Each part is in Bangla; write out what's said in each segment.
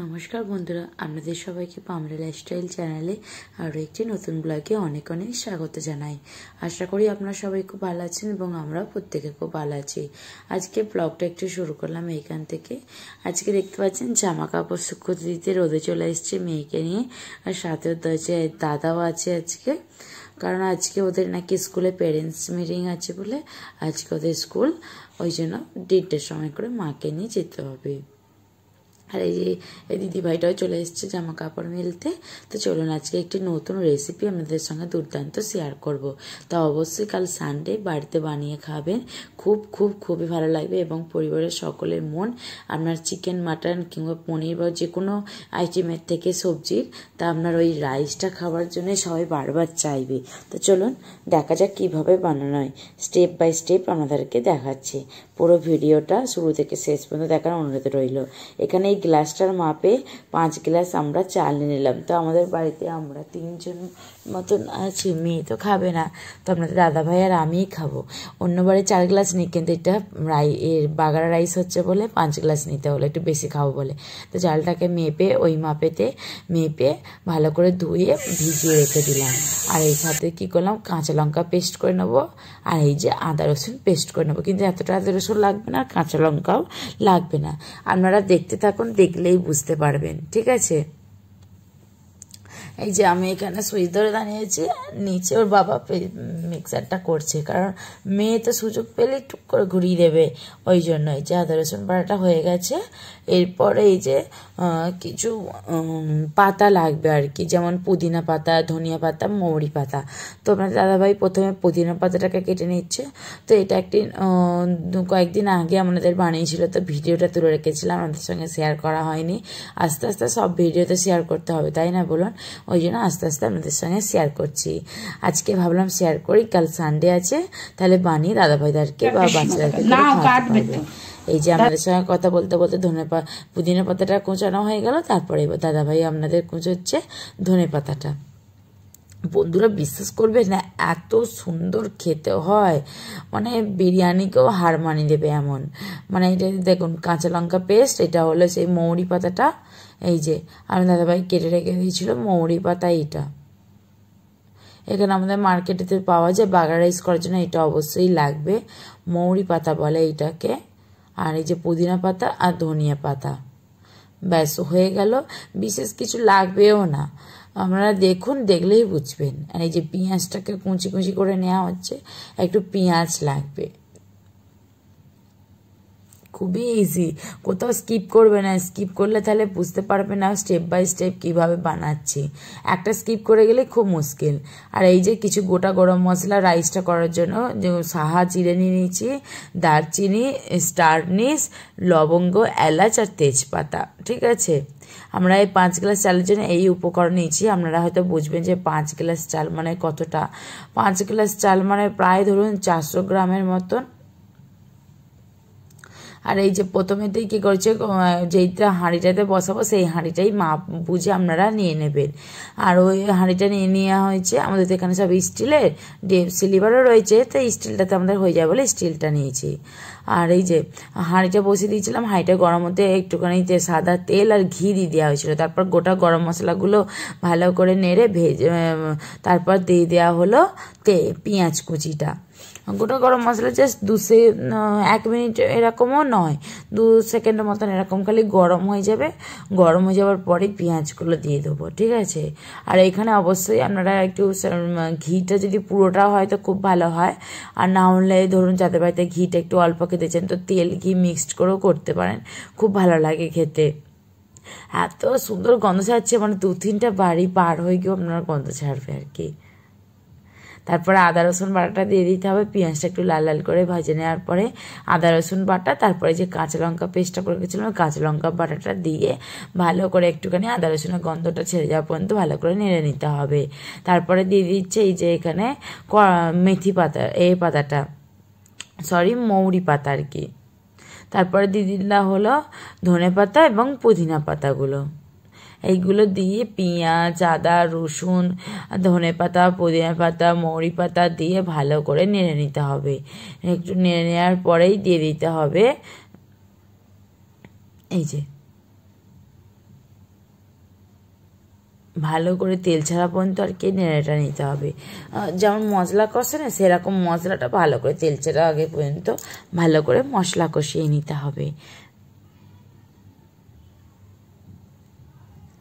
নমস্কার বন্ধুরা, আপনাদের সবাইকে পামরা লাইফস্টাইল চ্যানেলে আরও একটি নতুন ব্লগে অনেক অনেক স্বাগত জানাই। আশা করি আপনারা সবাই খুব ভালো আছেন এবং আমরা প্রত্যেকে খুব ভালো আছি। আজকে ব্লগটা একটু শুরু করলাম এইখান থেকে। আজকে দেখতে পাচ্ছেন জামা কাপড় শুকোতে দিতে রোদে চলে এসছে মেয়েকে নিয়ে, আর সাথে দাদাও আছে আজকে, কারণ আজকে ওদের নাকি স্কুলে পেরেন্টস মিটিং আছে বলে আজকে ওদের স্কুল, ওই জন্য 1:30টার সময় করে মাকে নিয়ে যেতে হবে। আর এই যে দিদি ভাইটাও চলে এসছে জামা কাপড় মেলতে। তো চলুন আজকে একটি নতুন রেসিপি আপনাদের সঙ্গে দুর্দান্ত শেয়ার করব। তা অবশ্যই কাল সানডে বাড়িতে বানিয়ে খাবেন, খুবই ভালো লাগবে এবং পরিবারের সকলের মন আপনার চিকেন মাটন কিংবা পনির বা যে কোনো আইটেমের থেকে সবজির তা আপনার ওই রাইসটা খাওয়ার জন্য সবাই বারবার চাইবে। তো চলুন দেখা যাক কীভাবে বানানো হয়, স্টেপ বাই স্টেপ আপনাদেরকে দেখাচ্ছি। পুরো ভিডিওটা শুরু থেকে শেষ পর্যন্ত দেখার অনুরোধ রইল। এখানে এই গ্লাসটার মাপে 5 গ্লাস আমরা চাল নিয়ে নিলাম। তো আমাদের বাড়িতে আমরা 3 জন মতন আছি, মেয়ে তো খাবে না, তো আপনাদের দাদা ভাই আর আমিই খাবো। অন্য বাড়ি 4 গ্লাস নিই, কিন্তু এটা বাগারা রাইস হচ্ছে বলে 5 গ্লাস নিতে হলো, একটু বেশি খাবো বলে। তো চালটাকে মেপে ওই মেপে ভালো করে ধুয়ে ভিজিয়ে রেখে দিলাম। আর এই সাথে কী করলাম, কাঁচা লঙ্কা পেস্ট করে নেবো, আর এই যে আদা রসুন পেস্ট করে নেবো। কিন্তু এতটা আদা রসুন লাগবে না, আর কাঁচা লঙ্কাও লাগবে না। আপনারা দেখতে থাকুন, দেখলেই বুঝতে পারবেন, ঠিক আছে। এই যে আমি এখানে সুইচ ধরে দাঁড়িয়েছি, নিচে ওর বাবা মিক্সারটা করছে, কারণ মেয়ে তো সুযোগ পেলে টুক করে ঘুরিয়ে দেবে, ওই জন্য। এই যে আদা রসুন বাটাটা হয়ে গেছে। এরপরে এই যে কিছু পাতা লাগবে আর কি, যেমন পুদিনা পাতা, ধনিয়া পাতা, মৌরি পাতা। তো আপনার দাদাভাই প্রথমে পুদিনা পাতাটাকে কেটে নিচ্ছে। তো এটা একটি কয়েকদিন আগে আমাদের বানিয়েছিল, তো ভিডিওটা তুলে রেখেছিলাম, আমাদের সঙ্গে শেয়ার করা হয়নি। আস্তে আস্তে সব ভিডিওতে শেয়ার করতে হবে, তাই না বলুন? ওই জন্য আস্তে আস্তে আপনাদের সঙ্গে শেয়ার করছি। আজকে ভাবলাম শেয়ার করি, কাল সানডে আছে, তাহলে বানিয়ে দাদাভাইদারকে বা বাচ্চাদেরকে খাওয়াতে পারবে। এই যে আমাদের সঙ্গে কথা বলতে বলতে পুদিনা পাতাটা কোঁচানো হয়ে গেল। তারপরে দাদাভাই আপনাদের কুঁচোচ্ছে ধনে পাতাটা। বন্ধুরা বিশ্বাস করবে না, এত সুন্দর খেতে হয়, মানে বিরিয়ানিকেও হার মানিয়ে দেবে এমন। মানে এটা দেখুন, কাঁচা লঙ্কা পেস্ট, এটা হলো সেই মৌরি পাতাটা। এই যে আমি দাদাভাই কেটে রেখে দিয়েছিল মৌরি পাতা। এইটা এখানে আমাদের মার্কেটেতে পাওয়া যায়, বাগার রাইস করার জন্য এটা অবশ্যই লাগবে, মৌরি পাতা বলে এইটাকে। আর এই যে পুদিনা পাতা আর ধনিয়া পাতা, ব্যাস হয়ে গেল, বিশেষ কিছু লাগবেও না, আপনারা দেখুন, দেখলেই বুঝবেন। আর এই যে পেঁয়াজটাকে কুচি কুচি করে নেওয়া হচ্ছে, একটু পেঁয়াজ লাগবে। খুবই ইজি, কোথাও স্কিপ করবে না, স্কিপ করলে তাহলে বুঝতে পারবে না স্টেপ বাই স্টেপ কীভাবে বানাচ্ছি। একটা স্কিপ করে গেলে খুব মুশকিল। আর এই যে কিছু গোটা গরম মশলা রাইসটা করার জন্য, যে সাহা জিরে নিয়ে নিয়েছি, দারচিনি, স্টার নিস, লবঙ্গ, এলাচ আর তেজপাতা, ঠিক আছে। আমরা এই 5 গ্লাস চালের জন্য এই উপকরণ নিয়েছি। আপনারা হয়তো বুঝবেন যে 5 গ্লাস চাল মানে কতটা। 5 গ্লাস চাল মানে প্রায় ধরুন 400 গ্রামের মতন। আর এই যে প্রথমেতেই কী করছে, যেইটা হাঁড়িটাতে বসাবো সেই হাঁড়িটাই মাপ বুঝে আপনারা নিয়ে নেবেন। আর ওই হাঁড়িটা নিয়ে নেওয়া হয়েছে, আমাদের তো এখানে সব স্টিলের, সিলভারও রয়েছে, তো স্টিলটাতে আমাদের হয়ে যায় বলে স্টিলটা নিয়েছি। আর এই যে হাঁড়িটা বসিয়ে দিয়েছিলাম, হাঁড়িটা গরম হতে একটুখানি সাদা তেল আর ঘি দিয়ে দেওয়া হয়েছিল। তারপর গোটা গরম মশলাগুলো ভালো করে নেড়ে তারপর দিয়ে দেওয়া হলো পেঁয়াজ কুচিটা। গোটা গরম মশলা জাস্ট 1 মিনিট এরকমও নয়, 2 সেকেন্ডের মতন এরকম খালি গরম হয়ে যাবে। গরম হয়ে যাওয়ার পরে পেঁয়াজগুলো দিয়ে দেবো, ঠিক আছে। আর এখানে অবশ্যই আপনারা একটু ঘিটা যদি পুরোটা হয় তো খুব ভালো হয়, আর না হলে ধরুন যাদের বাড়িতে ঘিটা একটু অল্প খেতেছেন তো তেল ঘি মিক্সড করেও করতে পারেন, খুব ভালো লাগে খেতে। এত সুন্দর গন্ধ ছাড়ছে, মানে 2-3টা বাড়ি পার হয়ে গিয়েও আপনার গন্ধ ছাড়বে আর কি। তারপরে আদা রসুন বাটাটা দিয়ে দিতে হবে, পেঁয়াজটা একটু লাল লাল করে ভেজে নেওয়ার পরে আদা রসুন বাটা, তারপরে যে কাঁচা লঙ্কা পেস্টটা করে রেখেছিলাম কাঁচা লঙ্কা বাটাটা দিয়ে ভালো করে একটুখানি আদা রসুনের গন্ধটা ছেড়ে যাওয়া পর্যন্ত ভালো করে নেড়ে নিতে হবে। তারপরে দিয়ে দিচ্ছে এই যে এখানে মেথি পাতা, পাতাটা মৌরি পাতা আর কি। তারপরে দিয়ে দিলা হলো ধনে পাতা এবং পুদিনা পাতাগুলো। এইগুলো দিয়ে পেঁয়াজ, আদা, রসুন, ধনে পাতা, পুদিনা পাতা, মৌরি পাতা দিয়ে ভালো করে নেড়ে নিতে হবে। একটু নেড়ে নেওয়ার পরেই দিয়ে দিতে হবে এই যে ভালো করে তেল ছাড়া পর্যন্ত আর কি নেড়েটা নিতে হবে। যেমন মশলা কষে না, সেরকম মশলাটা ভালো করে তেল ছাড়া আগে পর্যন্ত ভালো করে মশলা কষিয়ে নিতে হবে।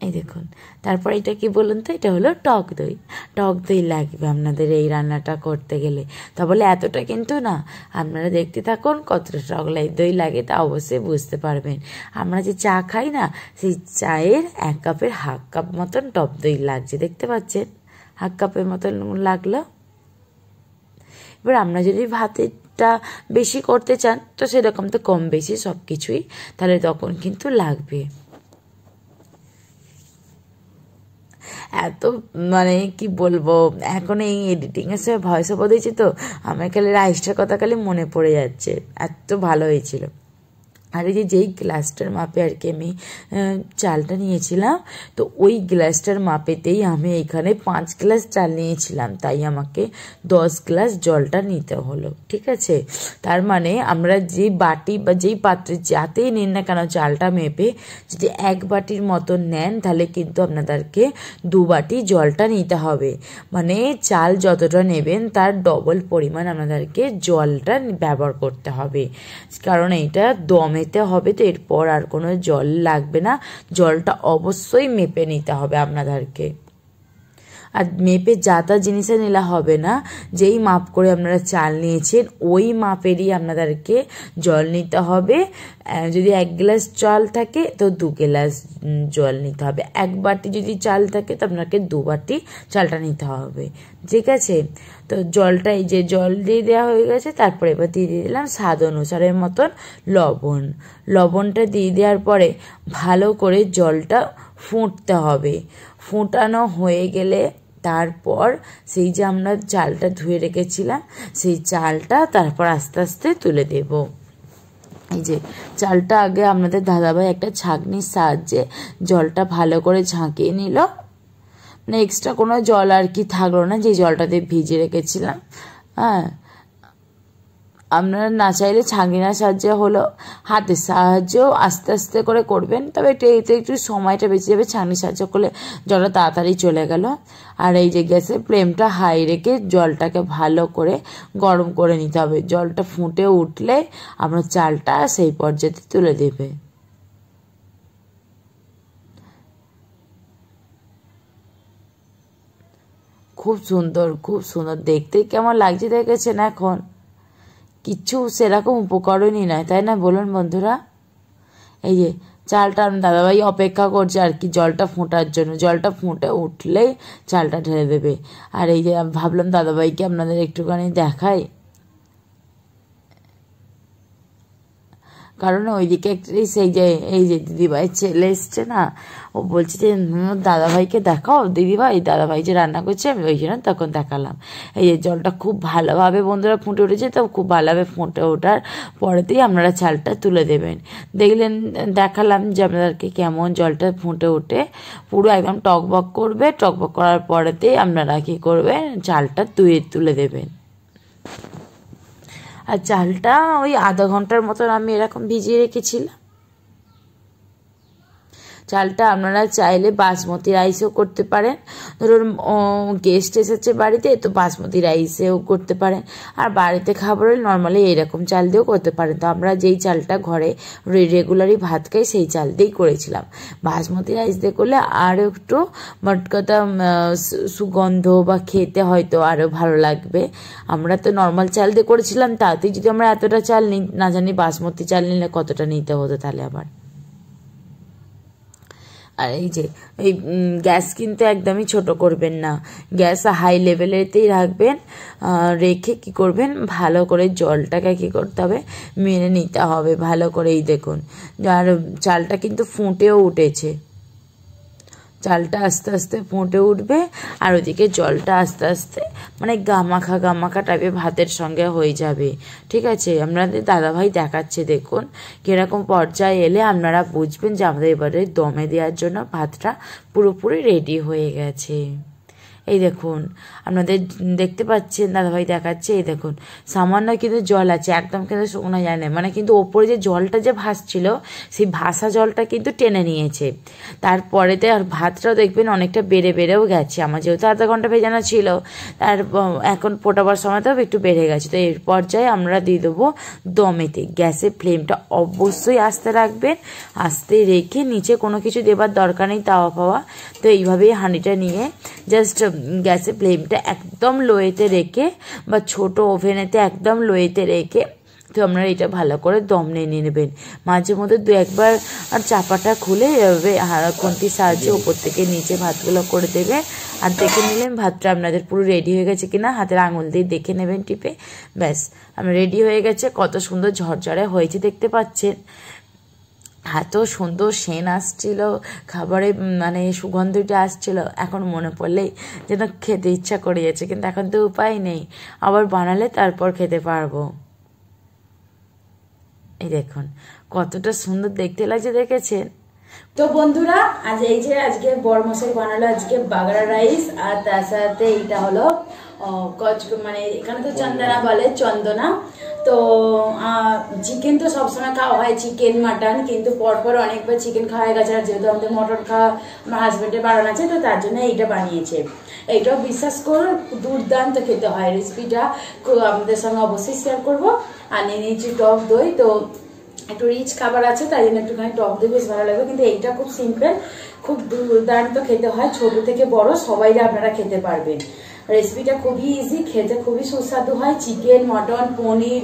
এই দেখুন, তারপর এটা কি বলুন তো, এটা হলো টক দই। টক দই লাগবে আপনাদের এই রান্নাটা করতে গেলে। তা বলে এতটা কিন্তু না, আপনারা দেখতে থাকুন কতটা টক দই লাগে তা অবশ্যই বুঝতে পারবেন। আমরা যে চা খাই না, সেই চায়ের 1 কাপের হাফ কাপ মতন টক দই লাগছে, দেখতে পাচ্ছেন, হাফ কাপের মতন লাগলো। এবার আমরা যদি ভাতেরটা বেশি করতে চান তো সেরকম তো কম বেশি সব কিছুই, তাহলে তখন কিন্তু লাগবে। এত মানে কি বলবো, এখন এই এডিটিংয়ের সময় ভয়েস ওভার দিয়েছি তো আমার খালি রাইসটার কথা খালি মনে পড়ে যাচ্ছে, এত ভালো হয়েছিল। আর এই যেই গ্লাসটার মাপে আর কি আমি চালটা নিয়েছিলাম, তো ওই গ্লাসটার মাপেতেই আমি এখানে 5 গ্লাস চাল নিয়েছিলাম, তাই আমাকে 10 গ্লাস জলটা নিতে হলো, ঠিক আছে। তার মানে আমরা যে বাটি বা যেই পাত্রে যাতেই নিন না কেন চালটা মেপে যদি 1 বাটির মতন নেন, তাহলে কিন্তু আপনাদেরকে 2 বাটি জলটা নিতে হবে। মানে চাল যতটা নেবেন তার ডবল পরিমাণ আপনাদেরকে জলটা ব্যবহার করতে হবে, কারণ এইটা দমে হবে, তো এরপর আর কোনো জল লাগবে না। জলটা অবশ্যই মেপে নিতে হবে আপনাদেরকে। আর মেপে যা তা জিনিসে নিলে হবে না, যেই মাপ করে আপনারা চাল নিয়েছেন ওই মাপেরই আপনাদেরকে জল নিতে হবে। যদি 1 গ্লাস চাল থাকে তো 2 গ্লাস জল নিতে হবে। 1 বাটি যদি চাল থাকে তো আপনাকে 2 বাটি চালটা নিতে হবে, ঠিক আছে। তো জলটা, এই যে জল দিয়ে দেওয়া হয়ে গেছে, তারপরে এবার দিয়ে দিলাম স্বাদ অনুসারের মতন লবণ। লবণটা দিয়ে দেওয়ার পরে ভালো করে জলটা ফুটতে হবে। ফুটানো হয়ে গেলে তারপর সেই যে আমরা চালটা ধুয়ে রেখেছিলাম সেই চালটা তারপর আস্তে আস্তে তুলে দেব। এই যে চালটা আগে আপনাদের দাদাভাই একটা ছাঁকনির সাহায্যে জলটা ভালো করে ঝাঁকিয়ে নিল, মানে এক্সট্রা কোনো জল আর কি থাকলো না যে জলটাতে ভিজে রেখেছিলাম। হ্যাঁ, আপনারা না চাইলে ছাঁকনির সাহায্যে হলো, হাতের সাহায্যেও আস্তে আস্তে করে করবেন, তবে এতে একটু সময়টা বেঁচে যাবে। ছাঁকনির সাহায্য করলে জলটা তাড়াতাড়ি চলে গেল। আর এই যে গ্যাসের ফ্লেমটা হাই রেখে জলটাকে ভালো করে গরম করে নিতে হবে। জলটা ফুটে উঠলে আপনার চালটা সেই পর্যায়ে তুলে দেবে। খুব সুন্দর, খুব সুন্দর দেখতে কেমন লাগছে দেখেছেন। এখন কিচ্ছু সেরকম উপকরণই নয়, তাই না বলুন বন্ধুরা। এই যে চালটা দাদাভাই অপেক্ষা করছে আর কি জলটা ফোটার জন্য, জলটা ফুটে উঠলেই চালটা ঢেলে দেবে। আর এই যে ভাবলাম দাদাভাইকে আপনাদের একটুখানি দেখাই, কারণ ওইদিকে সেই যে এই যে দিদিভাই ছেলে এসছে না, ও বলছে যে দাদাভাইকে দেখাও, দিদিভাই দাদাভাই যে রান্না করছে, আমি ওই জন্য তখন দেখালাম। এই যে জলটা খুব ভালোভাবে বন্ধুরা ফুটে উঠেছে, তো খুব ভালোভাবে ফুটে ওঠার পরেতেই আপনারা চালটা তুলে দেবেন। দেখলেন, দেখালাম যে আপনাদেরকে কেমন জলটা ফুটে উঠে পুরো একদম টকবক করবে। টকবক করার পরেতেই আপনারা কী করবেন, চালটা তুলে দেবেন। আর চালটা ওই আধা ঘন্টার মতন আমি এরকম ভিজিয়ে রেখেছিলাম। চালটা আপনারা চাইলে বাসমতি রাইসও করতে পারেন, ধরুন গেস্ট এসেছে বাড়িতে তো বাসমতি রাইসেও করতে পারেন, আর বাড়িতে খাবার হলে নর্মালি এরকম চাল দিয়েও করতে পারেন। তো আমরা যেই চালটা ঘরে রেগুলারই ভাত খাই সেই চাল দিয়েই করেছিলাম। বাসমতি রাইস দিয়ে করলে আরও একটু মটকাটা সুগন্ধ বা খেতে হয়তো আরও ভালো লাগবে। আমরা তো নর্মাল চাল দিয়ে করেছিলাম, তাতেই যদি আমরা এতটা চাল না জানি বাসমতি চাল নিলে কতটা নিতে হতো তাহলে আবার। আর এই যে এই গ্যাস কিন্তু একদমই ছোট করবেন না, গ্যাস হাই লেভেলেতেই রাখবেন। রেখে কি করবেন, ভালো করে জলটাকে কি করতে হবে, মেরে নিতে হবে ভালো করে। এই দেখুন, আর চালটা কিন্তু ফুটেও উঠেছে, চালটা আস্তে আস্তে ফুটে উঠবে, আর ওদিকে জলটা আস্তে আস্তে মানে গামাখা গামাখা টাইপের ভাতের সঙ্গে হয়ে যাবে, ঠিক আছে। আপনাদের দাদাভাই দেখাচ্ছে, দেখুন কীরকম পর্যায়ে এলে আপনারা বুঝবেন যে আমাদের এবারে দমে দেওয়ার জন্য ভাতটা পুরোপুরি রেডি হয়ে গেছে। এই দেখুন আপনাদের দেখতে পাচ্ছেন, দাদাভাই দেখাচ্ছে, এই দেখুন সামান্য কিন্তু জল আছে, একদম কিন্তু শুকনো যায় না, মানে কিন্তু ওপরে যে জলটা যে ভাসছিল সেই ভাসা জলটা কিন্তু টেনে নিয়েছে। তারপরেতে আর ভাতটাও দেখবেন অনেকটা বেড়েও গেছে, আমার যেহেতু আধা ঘন্টা ভেজানো ছিল, তার এখন ফোটাবার সময়তেও একটু বেড়ে গেছে। তো এর পর্যায়ে আমরা দিয়ে দেবো দমেতে। গ্যাসের ফ্লেমটা অবশ্যই আস্তে রাখবেন, আস্তে রেখে নিচে কোনো কিছু দেবার দরকার নেই, তাওয়া পাওয়া। তো এইভাবেই হাঁড়িটা নিয়ে জাস্ট গ্যাসের ফ্লেমটা একদম লোয়েতে রেখে বা ছোট ওভেনেতে একদম লোয়েতে রেখে তো আপনারা এটা ভালো করে দম নিয়ে নেবেন। মাঝে মধ্যে 2-1 আর চাপাটা খুলে এভাবে খুন্তির সাহায্যে ওপর থেকে নিচে ভাতগুলো করে দেবে, আর দেখে নিলেন ভাতটা আপনাদের পুরো রেডি হয়ে গেছে কিনা, হাতের আঙুল দিয়ে দেখে নেবেন টিপে, ব্যাস আপনার রেডি হয়ে গেছে। কত সুন্দর ঝরঝরে হয়েছে দেখতে পাচ্ছেন, এত সুন্দর সেন আসছিল খাবারে, মানে সুগন্ধটা আসছিল। এখন মনে পড়লেই যেন খেতে ইচ্ছা করে যাচ্ছে, কিন্তু এখন তো উপায় নেই, আবার বানালে তারপর খেতে পারবো। এই দেখুন কতটা সুন্দর দেখতে লাগছে, দেখেছেন? তো বন্ধুরা আজকে বড়মশাই বানালো আজকে বাগড়া রাইস, আর তার সাথে এইটা হলো মানে এখানে তো চন্দনা বলে, চন্দনা। তো চিকেন তো সবসময় খাওয়া হয়, চিকেন মাটন, কিন্তু পরপর অনেকবার চিকেন খাওয়া গেছে, আর যেহেতু আমাদের মটন খাওয়া আমার হাজবেন্ডের বাড়ানো আছে, তো তার জন্য এইটা বানিয়েছে। এইটাও বিশ্বাস করুন দুর্দান্ত খেতে হয়। রেসিপিটা আমাদের সঙ্গে অবশ্যই শেয়ার করবো। আর নিয়ে নিয়েছি টক দই, তো একটু রিচ খাবার আছে তাই জন্য একটুখানি টক দই বেশ ভালো লাগবে। কিন্তু এইটা খুব সিম্পল, খুব দুর্দান্ত খেতে হয়, ছোট থেকে বড় সবাইরা আপনারা খেতে পারবেন। রেসিপিটা খুবই ইজি, খেতে খুবই সুস্বাদু হয়। চিকেন, মটন, পনির,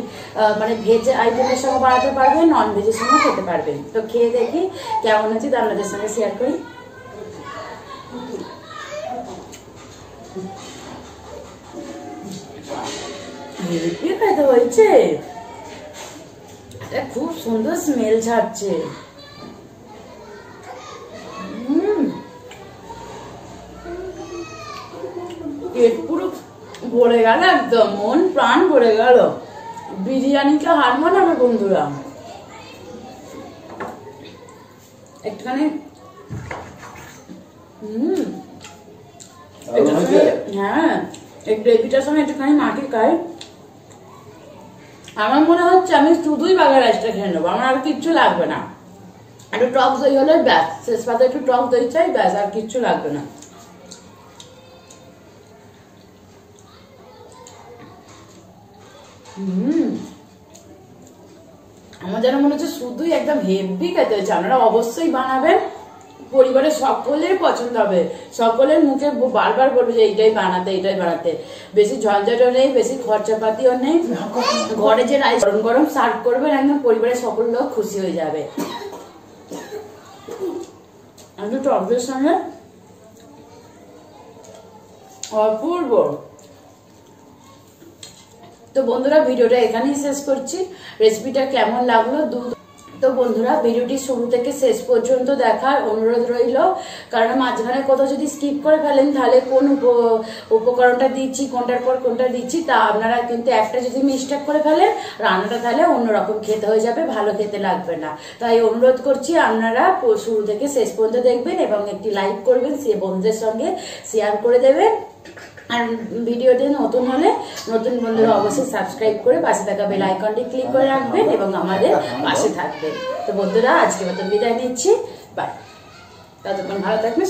মানে ভেজ আইটেমের সঙ্গে বানাতে পারবেন, নন ভেজের সঙ্গে খেতে পারবেন। তো খেয়ে দেখি কেমন হচ্ছে তা আপনাদের সঙ্গে শেয়ার করি। খেতে হয়েছে, খুব সুন্দর স্মেল ছাড়ছে। পেট পুরো ভরে গেল, একদম মন প্রাণ ভরে গেল। বিরিয়ানিটা হার মানাবে বন্ধুরা। একটুখানি হ্যাঁ, এই গ্রেভিটার সঙ্গে একটুখানি মাটি খাই, আমার মনে হচ্ছে আমি শুধুই বাগড়া রাইসটা খেয়ে নেবো, আমার আর কিচ্ছু লাগবে না। একটু টক দই হলে ব্যাস, শেষ পাতে একটু টক দই চাই, ব্যাস আর কিচ্ছু লাগবে না। আমার যেন মনে হচ্ছে শুধুই একদম হেভি খেতে হচ্ছে। আপনারা অবশ্যই বানাবেন, পরিবারের সকলের পছন্দ হবে, সকলের মুখে বারবার বলবে যে এইটাই বানাতে। বেশি ঝঞ্ঝাটও নেই, বেশি খরচাপাতিও নেই, ঘরে যে রাইস গরম গরম সার্ভ করবেন, একদম পরিবারের সকল লোক খুশি হয়ে যাবে। একটু টকের সঙ্গে অপূর্ব। তো বন্ধুরা ভিডিওটা এখানেই শেষ করছি। রেসিপিটা কেমন লাগলো তো বন্ধুরা ভিডিওটি শুরু থেকে শেষ পর্যন্ত দেখার অনুরোধ রইল, কারণ মাঝখানে কোথাও যদি স্কিপ করে ফেলেন তাহলে কোন উপকরণটা দিচ্ছি, কোনটার পর কোনটা দিচ্ছি, তা আপনারা কিন্তু একটা যদি মিস্টেক করে ফেলেন রান্নাটা তাহলে অন্যরকম খেতে হয়ে যাবে, ভালো খেতে লাগবে না। তাই অনুরোধ করছি আপনারা শুরু থেকে শেষ পর্যন্ত দেখবেন এবং একটি লাইক করবেন, সে বন্ধুদের সঙ্গে শেয়ার করে দেবেন। আর ভিডিওটি নতুন হলে নতুন বন্ধুরা অবশ্যই সাবস্ক্রাইব করে পাশে থাকা বেল আইকনটি ক্লিক করে রাখবেন এবং আমাদের পাশে থাকবেন। তো বন্ধুরা আজকে মতন বিদায় নিচ্ছি, বাই। ততক্ষণ ভালো থাকবেন।